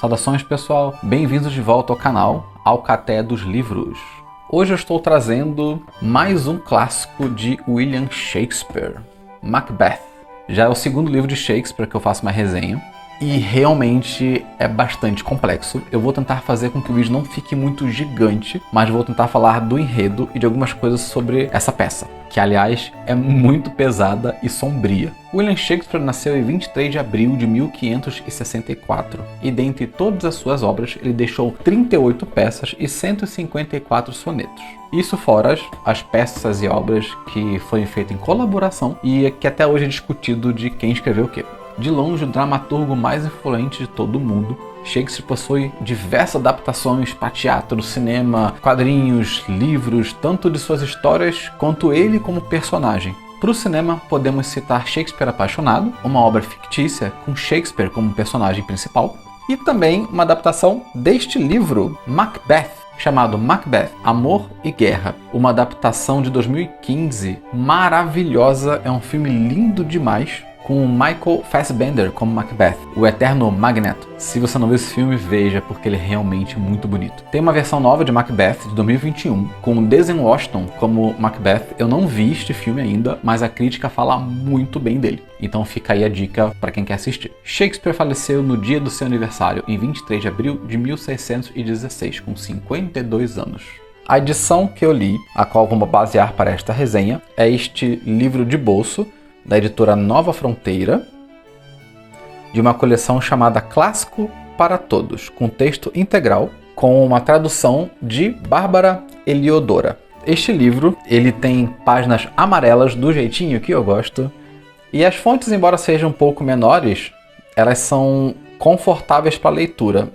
Saudações pessoal, bem-vindos de volta ao canal Alcaté dos Livros. Hoje eu estou trazendo mais um clássico de William Shakespeare, Macbeth. Já é o segundo livro de Shakespeare que eu faço uma resenha e realmente é bastante complexo. Eu vou tentar fazer com que o vídeo não fique muito gigante, mas vou tentar falar do enredo e de algumas coisas sobre essa peça, que aliás é muito pesada e sombria. William Shakespeare nasceu em 23 de abril de 1564 e dentre todas as suas obras ele deixou 38 peças e 154 sonetos. Isso fora as peças e obras que foram feitas em colaboração e que até hoje é discutido de quem escreveu o quê. De longe, o dramaturgo mais influente de todo o mundo, Shakespeare possui diversas adaptações para teatro, cinema, quadrinhos, livros, tanto de suas histórias quanto ele como personagem. Para o cinema, podemos citar Shakespeare Apaixonado, uma obra fictícia com Shakespeare como personagem principal, e também uma adaptação deste livro, Macbeth, chamado Macbeth, Amor e Guerra, uma adaptação de 2015, maravilhosa, é um filme lindo demais, com Michael Fassbender como Macbeth, o eterno Magneto. Se você não viu esse filme, veja, porque ele é realmente muito bonito. Tem uma versão nova de Macbeth, de 2021, com Denzel Washington como Macbeth. Eu não vi este filme ainda, mas a crítica fala muito bem dele. Então fica aí a dica para quem quer assistir. Shakespeare faleceu no dia do seu aniversário, em 23 de abril de 1616, com 52 anos. A edição que eu li, a qual vamos basear para esta resenha, é este livro de bolso, da editora Nova Fronteira, de uma coleção chamada Clássico para Todos, com texto integral, com uma tradução de Bárbara Eliodora. Este livro, ele tem páginas amarelas do jeitinho que eu gosto, e as fontes, embora sejam um pouco menores, elas são confortáveis para leitura.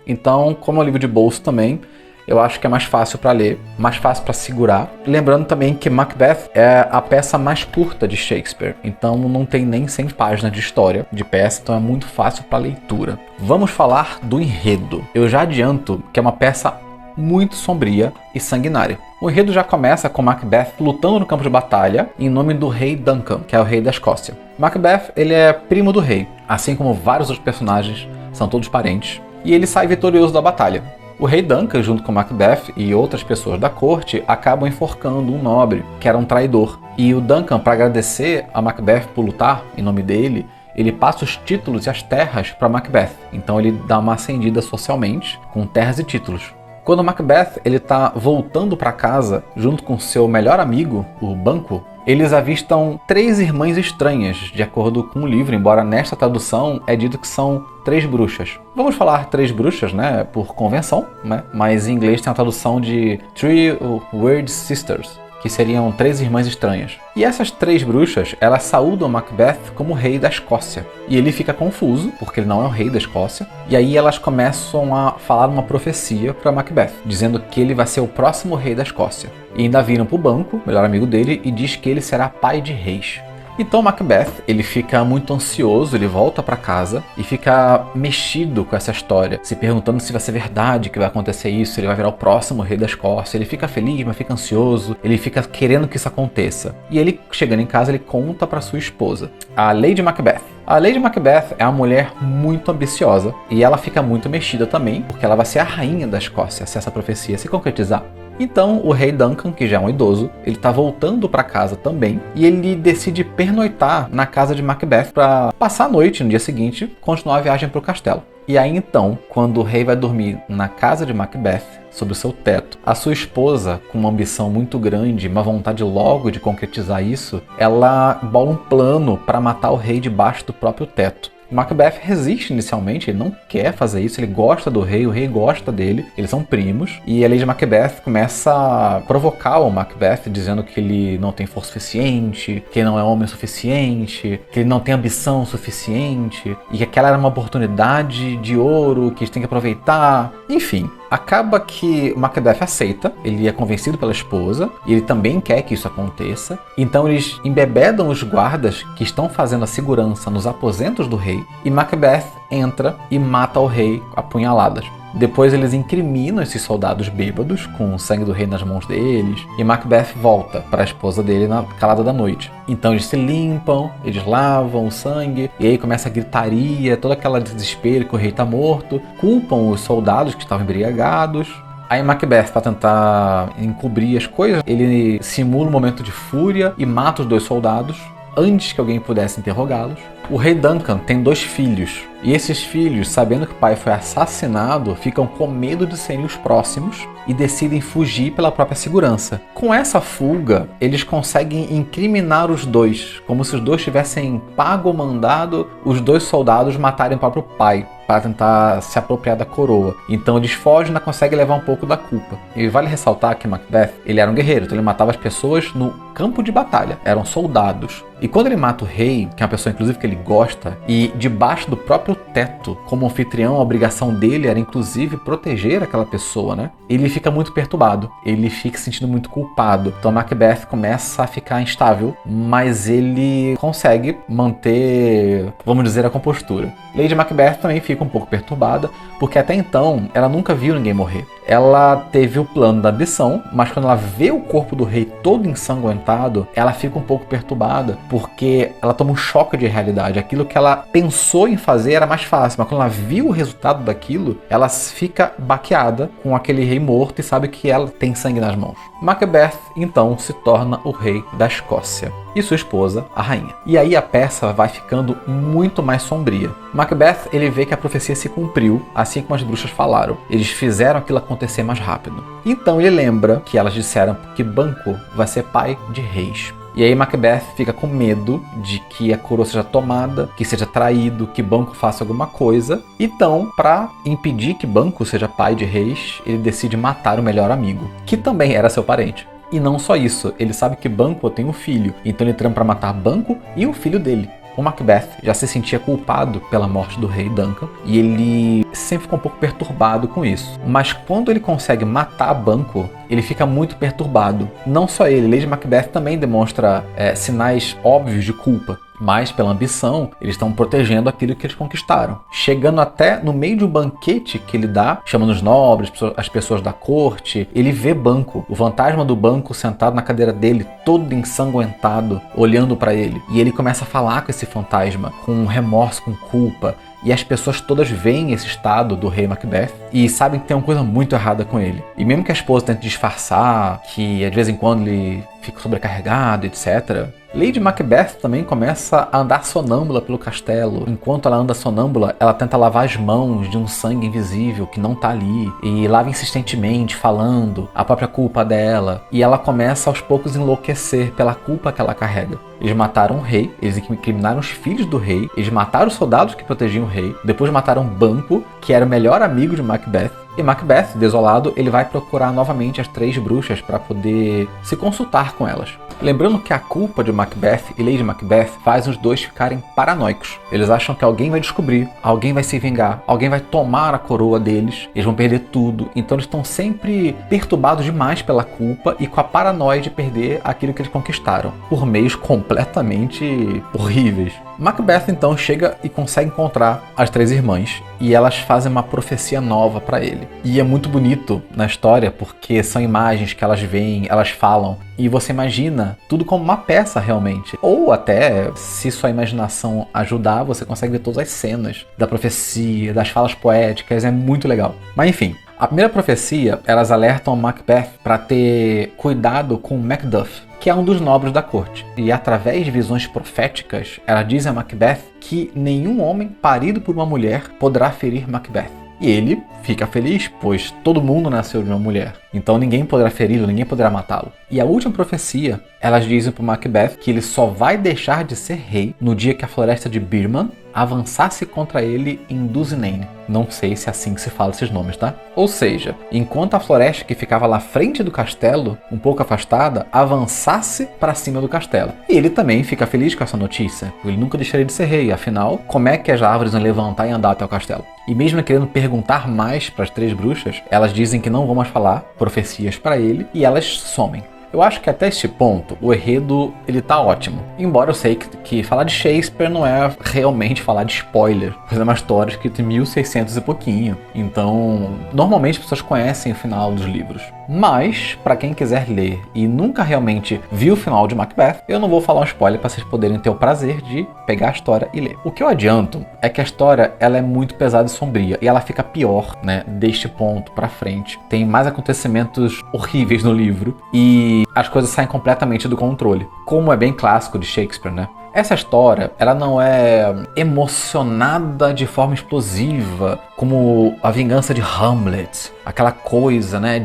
Então, como é um livro de bolso também, eu acho que é mais fácil para ler, mais fácil para segurar. Lembrando também que Macbeth é a peça mais curta de Shakespeare, então não tem nem 100 páginas de história de peça, então é muito fácil para leitura. Vamos falar do enredo. Eu já adianto que é uma peça muito sombria e sanguinária. O enredo já começa com Macbeth lutando no campo de batalha em nome do rei Duncan, que é o rei da Escócia. Macbeth, ele é primo do rei, assim como vários outros personagens, são todos parentes, e ele sai vitorioso da batalha. O rei Duncan, junto com Macbeth e outras pessoas da corte, acabam enforcando um nobre, que era um traidor. E o Duncan, para agradecer a Macbeth por lutar em nome dele, ele passa os títulos e as terras para Macbeth. Então ele dá uma ascendida socialmente, com terras e títulos. Quando Macbeth está voltando para casa, junto com seu melhor amigo, o Banquo, eles avistam 3 irmãs estranhas, de acordo com o livro, embora nesta tradução é dito que são 3 bruxas. Vamos falar 3 bruxas, né, por convenção, né? Mas em inglês tem a tradução de Three Weird Sisters, que seriam 3 irmãs estranhas. E essas 3 bruxas, elas saúdam Macbeth como rei da Escócia. E ele fica confuso, porque ele não é o rei da Escócia. E aí elas começam a falar uma profecia para Macbeth, dizendo que ele vai ser o próximo rei da Escócia. E ainda viram para o Banquo, melhor amigo dele, e diz que ele será pai de reis. Então Macbeth, ele fica muito ansioso, ele volta para casa e fica mexido com essa história, se perguntando se vai ser verdade que vai acontecer isso, ele vai virar o próximo rei da Escócia. Ele fica feliz, mas fica ansioso, ele fica querendo que isso aconteça. E ele, chegando em casa, ele conta para sua esposa, a Lady Macbeth. A Lady Macbeth é uma mulher muito ambiciosa e ela fica muito mexida também, porque ela vai ser a rainha da Escócia se essa profecia se concretizar. Então o rei Duncan, que já é um idoso, ele está voltando para casa também e ele decide pernoitar na casa de Macbeth para passar a noite no dia seguinte, continuar a viagem para o castelo. E aí então, quando o rei vai dormir na casa de Macbeth, sob o seu teto, a sua esposa, com uma ambição muito grande, uma vontade logo de concretizar isso, ela bola um plano para matar o rei debaixo do próprio teto. Macbeth resiste inicialmente, ele não quer fazer isso, ele gosta do rei, o rei gosta dele, eles são primos, e a Lady Macbeth começa a provocar o Macbeth, dizendo que ele não tem força suficiente, que ele não é homem suficiente, que ele não tem ambição suficiente, e que aquela era uma oportunidade de ouro que eles têm que aproveitar, enfim. Acaba que Macbeth aceita, ele é convencido pela esposa, e ele também quer que isso aconteça. Então eles embebedam os guardas que estão fazendo a segurança nos aposentos do rei, e Macbeth entra e mata o rei a punhaladas. Depois eles incriminam esses soldados bêbados com o sangue do rei nas mãos deles, e Macbeth volta para a esposa dele na calada da noite. Então eles se limpam, eles lavam o sangue, e aí começa a gritaria, todo aquele desespero que o rei tá morto, culpam os soldados que estavam embriagados. Aí Macbeth, para tentar encobrir as coisas, ele simula um momento de fúria e mata os 2 soldados antes que alguém pudesse interrogá-los. O rei Duncan tem 2 filhos, e esses filhos, sabendo que o pai foi assassinado, ficam com medo de serem os próximos e decidem fugir pela própria segurança. Com essa fuga, eles conseguem incriminar os 2, como se os 2 tivessem pago ou mandado os 2 soldados matarem o próprio pai, para tentar se apropriar da coroa. Então eles fogem e ainda conseguem levar um pouco da culpa. E vale ressaltar que Macbeth, ele era um guerreiro, então ele matava as pessoas no campo de batalha, eram soldados. E quando ele mata o rei, que é uma pessoa inclusive que ele gosta, e debaixo do próprio teto, como anfitrião, a obrigação dele era inclusive proteger aquela pessoa, né? Ele fica muito perturbado, ele fica se sentindo muito culpado. Então Macbeth começa a ficar instável, mas ele consegue manter, vamos dizer, a compostura. Lady Macbeth também fica um pouco perturbada, porque até então ela nunca viu ninguém morrer. Ela teve o plano da ambição, mas quando ela vê o corpo do rei todo ensanguentado, ela fica um pouco perturbada, porque ela toma um choque de realidade. Aquilo que ela pensou em fazer era mais fácil, mas quando ela viu o resultado daquilo, ela fica baqueada com aquele rei morto e sabe que ela tem sangue nas mãos. Macbeth, então, se torna o rei da Escócia e sua esposa, a rainha. E aí a peça vai ficando muito mais sombria. Macbeth, ele vê que a profecia se cumpriu, assim como as bruxas falaram. Eles fizeram aquilo acontecer mais rápido. Então ele lembra que elas disseram que Banquo vai ser pai de reis. E aí Macbeth fica com medo de que a coroa seja tomada, que seja traído, que Banquo faça alguma coisa. Então, para impedir que Banquo seja pai de reis, ele decide matar o melhor amigo, que também era seu parente. E não só isso, ele sabe que Banquo tem um filho, então ele trama para matar Banquo e o filho dele. O Macbeth já se sentia culpado pela morte do rei Duncan e ele sempre ficou um pouco perturbado com isso. Mas quando ele consegue matar Banquo, ele fica muito perturbado. Não só ele, Lady Macbeth também demonstra sinais óbvios de culpa. Mas pela ambição, eles estão protegendo aquilo que eles conquistaram. Chegando até no meio de um banquete que ele dá, chamando os nobres, as pessoas da corte, ele vê Banquo, o fantasma do Banquo sentado na cadeira dele, todo ensanguentado, olhando para ele. E ele começa a falar com esse fantasma, com remorso, com culpa. E as pessoas todas veem esse estado do rei Macbeth e sabem que tem uma coisa muito errada com ele. E mesmo que a esposa tente disfarçar, que de vez em quando ele fica sobrecarregado, etc., Lady Macbeth também começa a andar sonâmbula pelo castelo. Enquanto ela anda sonâmbula, ela tenta lavar as mãos de um sangue invisível que não tá ali. E lava insistentemente, falando a própria culpa dela. E ela começa aos poucos a enlouquecer pela culpa que ela carrega. Eles mataram o rei, eles incriminaram os filhos do rei, eles mataram os soldados que protegiam o rei, depois mataram Banquo, que era o melhor amigo de Macbeth. E Macbeth, desolado, ele vai procurar novamente as 3 bruxas para poder se consultar com elas. Lembrando que a culpa de Macbeth e Lady Macbeth faz os 2 ficarem paranoicos. Eles acham que alguém vai descobrir, alguém vai se vingar, alguém vai tomar a coroa deles, eles vão perder tudo. Então eles estão sempre perturbados demais pela culpa e com a paranoia de perder aquilo que eles conquistaram, por meios completamente horríveis. Macbeth então chega e consegue encontrar as 3 irmãs e elas fazem uma profecia nova para ele. E é muito bonito na história porque são imagens que elas veem, elas falam e você imagina tudo como uma peça realmente. Ou até, se sua imaginação ajudar, você consegue ver todas as cenas da profecia, das falas poéticas, é muito legal. Mas enfim, a primeira profecia, elas alertam Macbeth para ter cuidado com Macduff, que é um dos nobres da corte. E através de visões proféticas, elas dizem a Macbeth que nenhum homem parido por uma mulher poderá ferir Macbeth. E ele fica feliz, pois todo mundo nasceu de uma mulher. Então ninguém poderá feri-lo, ninguém poderá matá-lo. E a última profecia, elas dizem para Macbeth que ele só vai deixar de ser rei no dia que a floresta de Birman avançasse contra ele em Dunsinane. Não sei se é assim que se fala esses nomes, tá? Ou seja, enquanto a floresta que ficava lá à frente do castelo, um pouco afastada, avançasse para cima do castelo. E ele também fica feliz com essa notícia, porque ele nunca deixaria de ser rei. Afinal, como é que as árvores vão levantar e andar até o castelo? E mesmo querendo perguntar mais para as 3 bruxas, elas dizem que não vão mais falar profecias para ele e elas somem. Eu acho que até este ponto, o enredo, ele tá ótimo. Embora eu sei que falar de Shakespeare não é realmente falar de spoiler, pois é uma história escrita em 1600 e pouquinho. Então, normalmente as pessoas conhecem o final dos livros. Mas, para quem quiser ler e nunca realmente viu o final de Macbeth, eu não vou falar um spoiler para vocês poderem ter o prazer de pegar a história e ler. O que eu adianto é que a história ela é muito pesada e sombria, e ela fica pior, né, deste ponto para frente. Tem mais acontecimentos horríveis no livro, e as coisas saem completamente do controle, como é bem clássico de Shakespeare, né? Essa história, ela não é emocionada de forma explosiva, como a vingança de Hamlet, aquela coisa, né,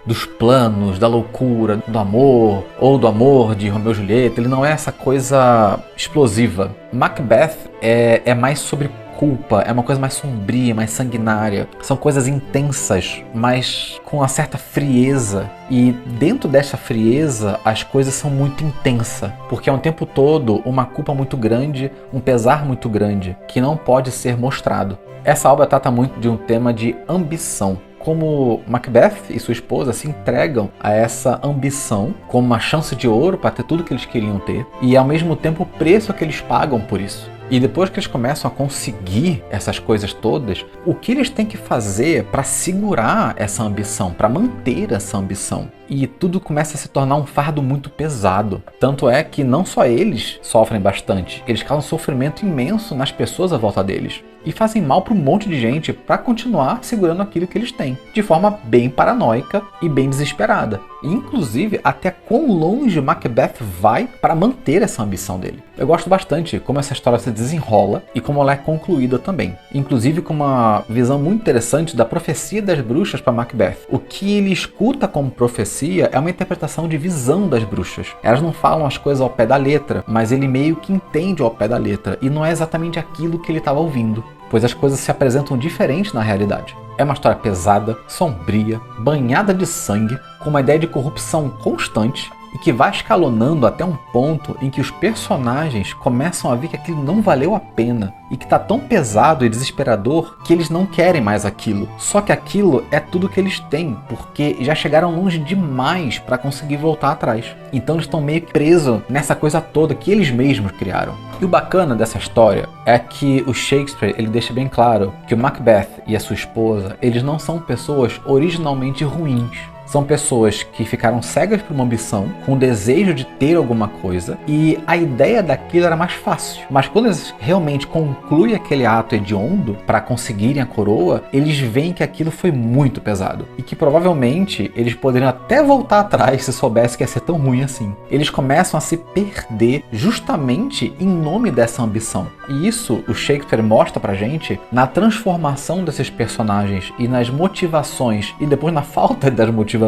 dos planos, da loucura, do amor, ou do amor de Romeu e Julieta. Ele não é essa coisa explosiva. Macbeth é mais sobre culpa, é uma coisa mais sombria, mais sanguinária. São coisas intensas, mas com uma certa frieza. E dentro dessa frieza, as coisas são muito intensas, porque é o tempo todo uma culpa muito grande, um pesar muito grande, que não pode ser mostrado. Essa obra trata muito de um tema de ambição. Como Macbeth e sua esposa se entregam a essa ambição como uma chance de ouro para ter tudo que eles queriam ter, e ao mesmo tempo o preço que eles pagam por isso. E depois que eles começam a conseguir essas coisas todas, o que eles têm que fazer para segurar essa ambição, para manter essa ambição? E tudo começa a se tornar um fardo muito pesado. Tanto é que não só eles sofrem bastante, eles causam sofrimento imenso nas pessoas à volta deles. E fazem mal para um monte de gente para continuar segurando aquilo que eles têm, de forma bem paranoica e bem desesperada. E, inclusive, até quão longe Macbeth vai para manter essa ambição dele. Eu gosto bastante como essa história se desenrola e como ela é concluída também. Inclusive com uma visão muito interessante da profecia das bruxas para Macbeth. O que ele escuta como profecia é uma interpretação de visão das bruxas. Elas não falam as coisas ao pé da letra, mas ele meio que entende ao pé da letra, e não é exatamente aquilo que ele estava ouvindo, pois as coisas se apresentam diferentes na realidade. É uma história pesada, sombria, banhada de sangue, com uma ideia de corrupção constante e que vai escalonando até um ponto em que os personagens começam a ver que aquilo não valeu a pena e que tá tão pesado e desesperador que eles não querem mais aquilo. Só que aquilo é tudo que eles têm, porque já chegaram longe demais para conseguir voltar atrás. Então eles estão meio que presos nessa coisa toda que eles mesmos criaram. E o bacana dessa história é que o Shakespeare ele deixa bem claro que o Macbeth e a sua esposa, eles não são pessoas originalmente ruins. São pessoas que ficaram cegas por uma ambição, com o desejo de ter alguma coisa, e a ideia daquilo era mais fácil. Mas quando eles realmente concluem aquele ato hediondo para conseguirem a coroa, eles veem que aquilo foi muito pesado. E que provavelmente eles poderiam até voltar atrás se soubessem que ia ser tão ruim assim. Eles começam a se perder justamente em nome dessa ambição. E isso o Shakespeare mostra pra gente na transformação desses personagens e nas motivações, e depois na falta das motivações.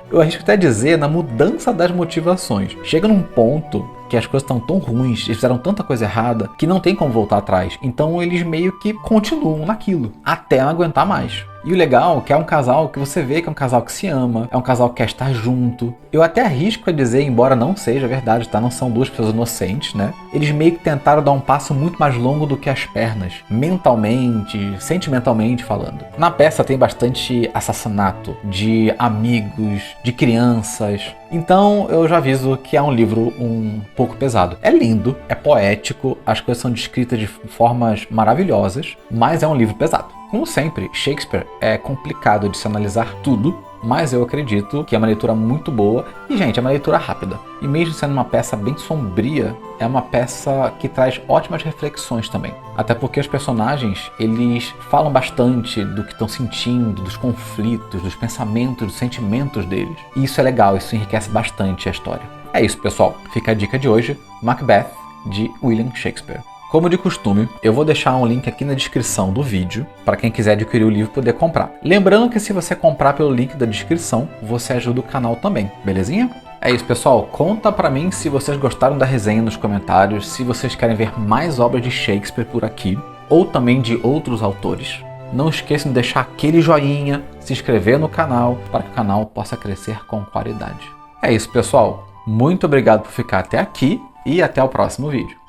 Eu arrisco até dizer na mudança das motivações. Chega num ponto que as coisas estão tão ruins, eles fizeram tanta coisa errada, que não tem como voltar atrás. Então eles meio que continuam naquilo, até não aguentar mais. E o legal é que é um casal que você vê que é um casal que se ama, é um casal que quer estar junto. Eu até arrisco a dizer, embora não seja verdade, tá? Não são duas pessoas inocentes, né? Eles meio que tentaram dar um passo muito mais longo do que as pernas, mentalmente, sentimentalmente falando. Na peça tem bastante assassinato de amigos, de crianças. Então eu já aviso que é um livro um pouco pesado. É lindo, é poético, as coisas são descritas de formas maravilhosas, mas é um livro pesado. Como sempre, Shakespeare é complicado de se analisar tudo, mas eu acredito que é uma leitura muito boa e, gente, é uma leitura rápida. E mesmo sendo uma peça bem sombria, é uma peça que traz ótimas reflexões também. Até porque os personagens, eles falam bastante do que estão sentindo, dos conflitos, dos pensamentos, dos sentimentos deles. E isso é legal, isso enriquece bastante a história. É isso, pessoal. Fica a dica de hoje, Macbeth, de William Shakespeare. Como de costume, eu vou deixar um link aqui na descrição do vídeo para quem quiser adquirir o livro poder comprar. Lembrando que se você comprar pelo link da descrição, você ajuda o canal também, belezinha? É isso, pessoal. Conta pra mim se vocês gostaram da resenha nos comentários, se vocês querem ver mais obras de Shakespeare por aqui, ou também de outros autores. Não esqueçam de deixar aquele joinha, se inscrever no canal, para que o canal possa crescer com qualidade. É isso, pessoal. Muito obrigado por ficar até aqui e até o próximo vídeo.